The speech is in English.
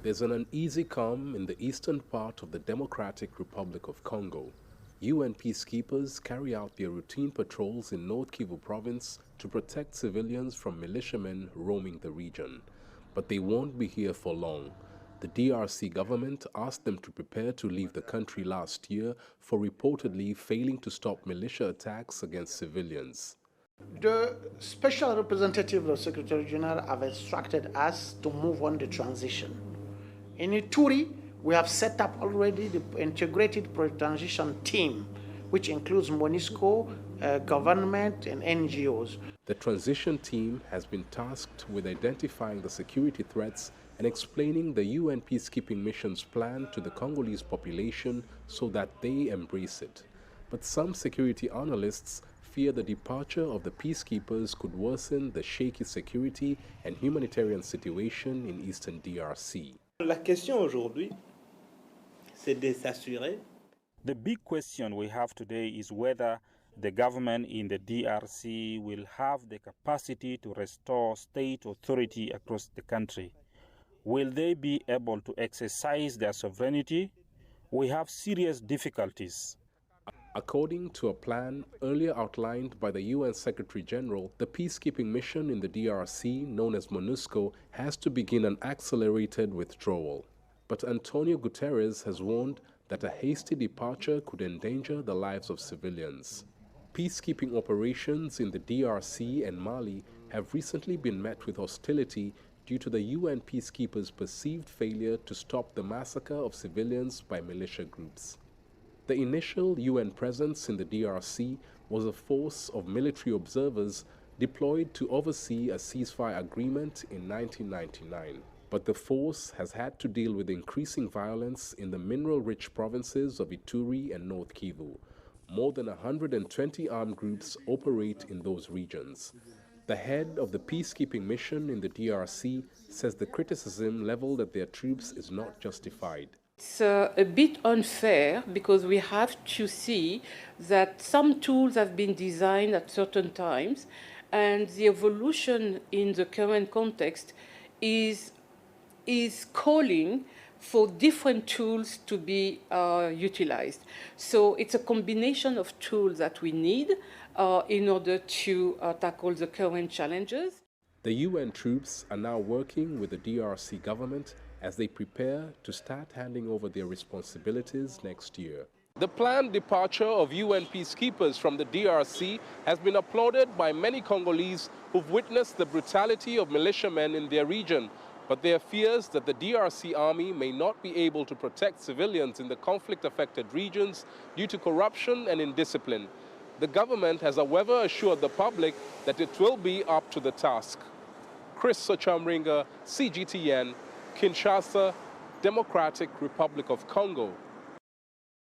There's an uneasy calm in the eastern part of the Democratic Republic of Congo. UN peacekeepers carry out their routine patrols in North Kivu province to protect civilians from militiamen roaming the region. But they won't be here for long. The DRC government asked them to prepare to leave the country last year for reportedly failing to stop militia attacks against civilians. The special representative of the Secretary-General have instructed us to move on the transition. In Ituri, we have set up already the integrated transition team, which includes MONUSCO, government, and NGOs. The transition team has been tasked with identifying the security threats and explaining the UN peacekeeping mission's plan to the Congolese population so that they embrace it. But some security analysts fear the departure of the peacekeepers could worsen the shaky security and humanitarian situation in eastern DRC. La question aujourd'hui, c'est de s'assurer. The big question we have today is whether the government in the DRC will have the capacity to restore state authority across the country. Will they be able to exercise their sovereignty? We have serious difficulties. According to a plan earlier outlined by the UN Secretary-General, the peacekeeping mission in the DRC, known as MONUSCO, has to begin an accelerated withdrawal. But Antonio Guterres has warned that a hasty departure could endanger the lives of civilians. Peacekeeping operations in the DRC and Mali have recently been met with hostility due to the UN peacekeepers' perceived failure to stop the massacre of civilians by militia groups. The initial UN presence in the DRC was a force of military observers deployed to oversee a ceasefire agreement in 1999. But the force has had to deal with increasing violence in the mineral-rich provinces of Ituri and North Kivu. More than 120 armed groups operate in those regions. The head of the peacekeeping mission in the DRC says the criticism leveled at their troops is not justified. It's a bit unfair because we have to see that some tools have been designed at certain times, and the evolution in the current context is calling for different tools to be utilized. So it's a combination of tools that we need in order to tackle the current challenges. The UN troops are now working with the DRC government as they prepare to start handing over their responsibilities next year. The planned departure of UN peacekeepers from the DRC has been applauded by many Congolese who've witnessed the brutality of militiamen in their region. But there are fears that the DRC army may not be able to protect civilians in the conflict-affected regions due to corruption and indiscipline. The government has, however, assured the public that it will be up to the task. Chris Sochamringa, CGTN, Kinshasa, Democratic Republic of Congo.